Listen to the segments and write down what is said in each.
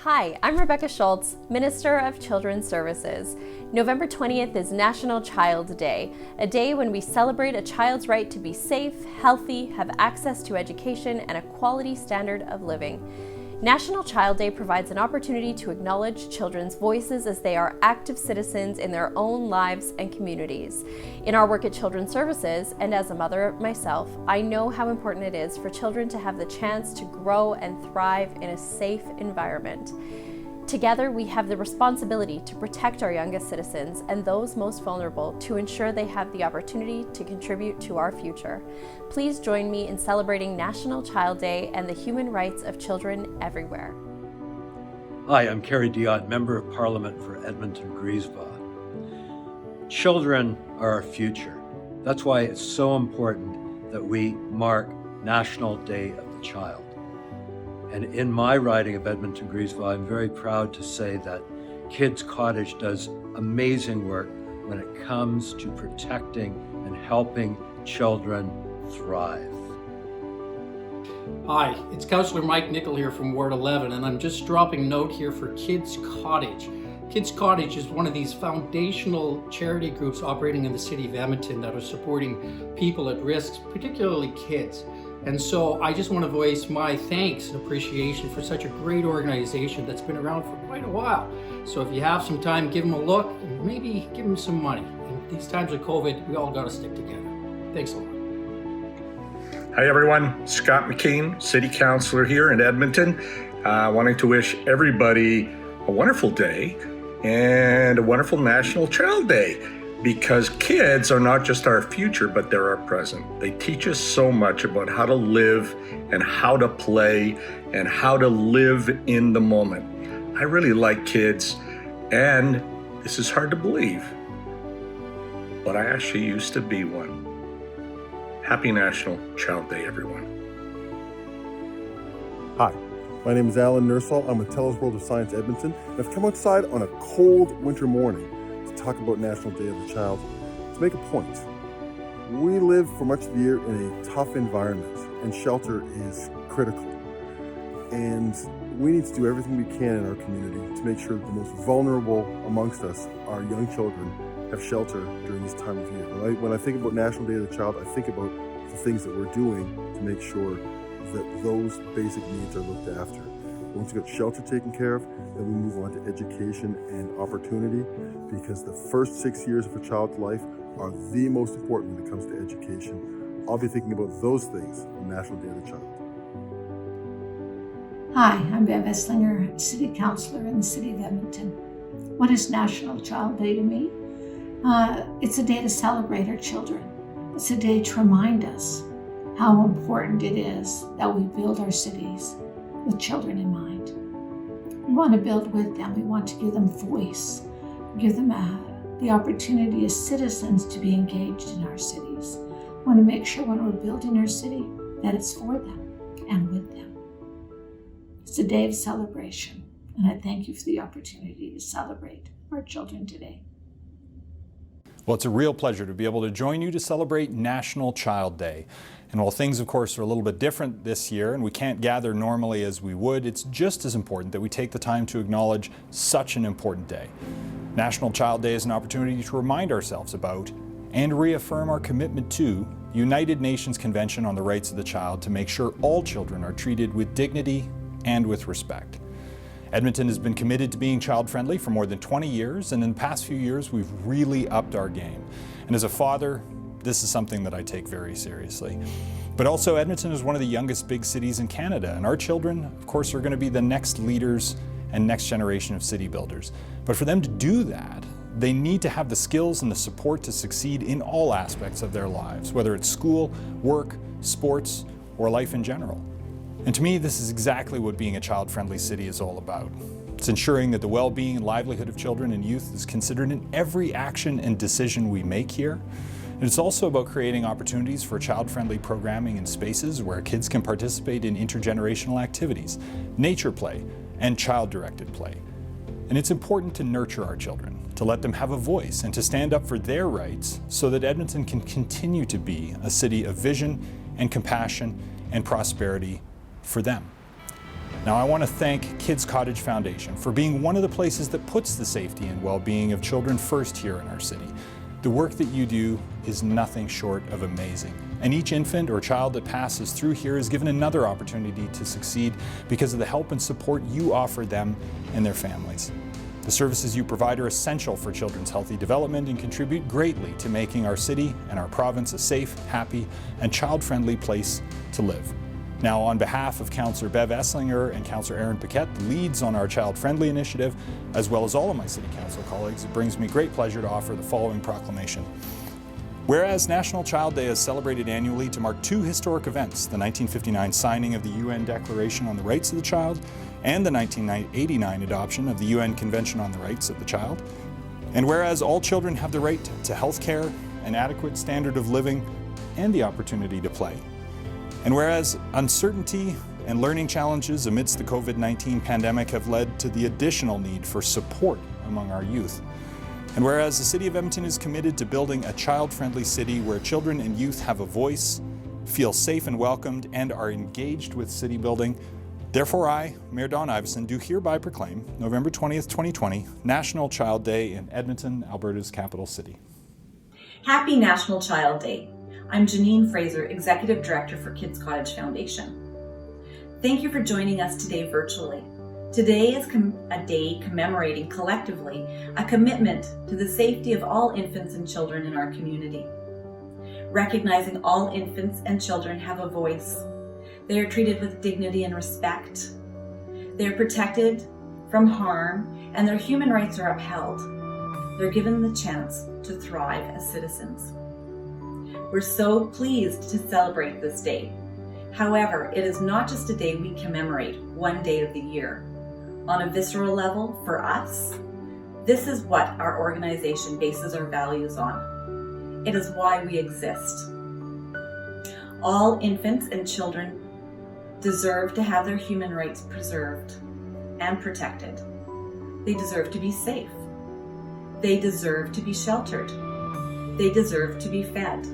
Hi, I'm Rebecca Shultz, Minister of Children's Services. November 20th is National Child Day, a day when we celebrate a child's right to be safe, healthy, have access to education, and a quality standard of living. National Child Day provides an opportunity to acknowledge children's voices as they are active citizens in their own lives and communities. In our work at Children's Services, and as a mother myself, I know how important it is for children to have the chance to grow and thrive in a safe environment. Together, we have the responsibility to protect our youngest citizens and those most vulnerable to ensure they have the opportunity to contribute to our future. Please join me in celebrating National Child Day and the human rights of children everywhere. Hi, I'm Kerry Diotte, Member of Parliament for Edmonton-Griesbach. Children are our future. That's why it's so important that we mark National Day of the Child. And in my riding of Edmonton-Griesbach, I'm very proud to say that Kids Kottage does amazing work when it comes to protecting and helping children thrive. Hi, it's Councillor Mike Nicol here from Ward 11, and I'm just dropping a note here for Kids Kottage. Kids Kottage is one of these foundational charity groups operating in the city of Edmonton that are supporting people at risk, particularly kids. And so I just want to voice my thanks and appreciation for such a great organization that's been around for quite a while. So if you have some time, give them a look and maybe give them some money. In these times of COVID, we all got to stick together. Thanks a lot. Hi everyone, Scott McKean, City Councillor here in Edmonton, wanting to wish everybody a wonderful day and a wonderful National Child Day. Because kids are not just our future, but they're our present. They teach us so much about how to live and how to play and how to live in the moment. I really like kids, and this is hard to believe, but I actually used to be one. Happy National Child Day, everyone. Hi, my name is Alan Nursall. I'm with TELUS World of Science Edmonton, and I've come outside on a cold winter morning to talk about National Day of the Child to make a point. We live for much of the year in a tough environment, and shelter is critical. And we need to do everything we can in our community to make sure that the most vulnerable amongst us, our young children, have shelter during this time of year. When I think about National Day of the Child, I think about the things that we're doing to make sure that those basic needs are looked after. Once you've got shelter taken care of, then we move on to education and opportunity, because the first 6 years of a child's life are the most important when it comes to education. I'll be thinking about those things on National Day of the Child. Hi, I'm Bev Esslinger, City Councillor in the City of Edmonton. What is National Child Day to me? It's a day to celebrate our children. It's a day to remind us how important it is that we build our cities with children in mind. We want to build with them. We want to give them voice, give them the opportunity as citizens to be engaged in our cities. We want to make sure when we're building our city that it's for them and with them. It's a day of celebration, and I thank you for the opportunity to celebrate our children today. Well, it's a real pleasure to be able to join you to celebrate National Child Day. And while things, of course, are a little bit different this year and we can't gather normally as we would, it's just as important that we take the time to acknowledge such an important day. National Child Day is an opportunity to remind ourselves about and reaffirm our commitment to the United Nations Convention on the Rights of the Child to make sure all children are treated with dignity and with respect. Edmonton has been committed to being child-friendly for more than 20 years, and in the past few years, we've really upped our game. And as a father, this is something that I take very seriously. But also, Edmonton is one of the youngest big cities in Canada, and our children, of course, are going to be the next leaders and next generation of city builders. But for them to do that, they need to have the skills and the support to succeed in all aspects of their lives, whether it's school, work, sports, or life in general. And to me, this is exactly what being a child-friendly city is all about. It's ensuring that the well-being and livelihood of children and youth is considered in every action and decision we make here. And it's also about creating opportunities for child-friendly programming and spaces where kids can participate in intergenerational activities, nature play, and child-directed play. And it's important to nurture our children, to let them have a voice, and to stand up for their rights so that Edmonton can continue to be a city of vision and compassion and prosperity for them. Now, I want to thank Kids Kottage Foundation for being one of the places that puts the safety and well-being of children first here in our city. The work that you do is nothing short of amazing. And each infant or child that passes through here is given another opportunity to succeed because of the help and support you offer them and their families. The services you provide are essential for children's healthy development and contribute greatly to making our city and our province a safe, happy, and child-friendly place to live. Now, on behalf of Councillor Bev Esslinger and Councillor Aaron Paquette, the leads on our child-friendly initiative, as well as all of my City Council colleagues, it brings me great pleasure to offer the following proclamation. Whereas National Child Day is celebrated annually to mark two historic events, the 1959 signing of the UN Declaration on the Rights of the Child and the 1989 adoption of the UN Convention on the Rights of the Child, and whereas all children have the right to health care, an adequate standard of living, and the opportunity to play. And whereas uncertainty and learning challenges amidst the COVID-19 pandemic have led to the additional need for support among our youth. And whereas the City of Edmonton is committed to building a child-friendly city where children and youth have a voice, feel safe and welcomed, and are engaged with city building, therefore I, Mayor Don Iveson, do hereby proclaim November 20th, 2020, National Child Day in Edmonton, Alberta's capital city. Happy National Child Day. I'm Janine Fraser, Executive Director for Kids Kottage Foundation. Thank you for joining us today virtually. Today is a day commemorating collectively a commitment to the safety of all infants and children in our community. Recognizing all infants and children have a voice. They are treated with dignity and respect. They are protected from harm and their human rights are upheld. They're given the chance to thrive as citizens. We're so pleased to celebrate this day. However, it is not just a day we commemorate one day of the year. On a visceral level, for us, this is what our organization bases our values on. It is why we exist. All infants and children deserve to have their human rights preserved and protected. They deserve to be safe. They deserve to be sheltered. They deserve to be fed.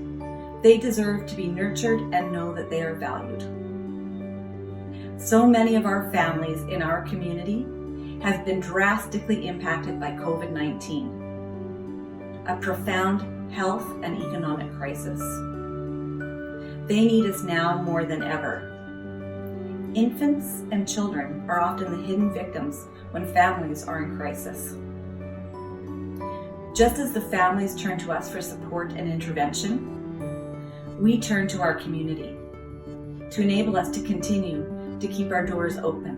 They deserve to be nurtured and know that they are valued. So many of our families in our community have been drastically impacted by COVID-19, a profound health and economic crisis. They need us now more than ever. Infants and children are often the hidden victims when families are in crisis. Just as the families turn to us for support and intervention, we turn to our community to enable us to continue to keep our doors open,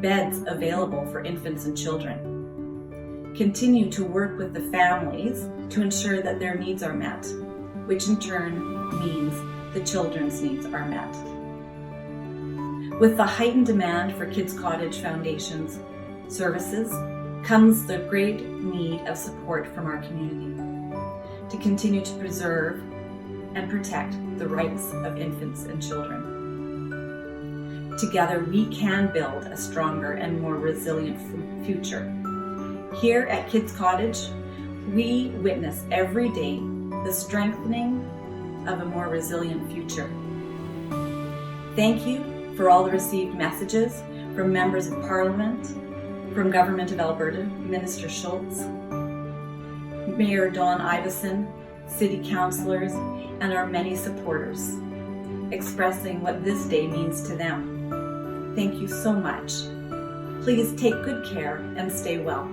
beds available for infants and children, continue to work with the families to ensure that their needs are met, which in turn means the children's needs are met. With the heightened demand for Kids Kottage Foundation's services comes the great need of support from our community to continue to preserve and protect the rights of infants and children. Together, we can build a stronger and more resilient future. Here at Kids Kottage, we witness every day the strengthening of a more resilient future. Thank you for all the received messages from members of Parliament, from Government of Alberta, Minister Shultz, Mayor Don Iveson, City Councillors, and our many supporters, expressing what this day means to them. Thank you so much. Please take good care and stay well.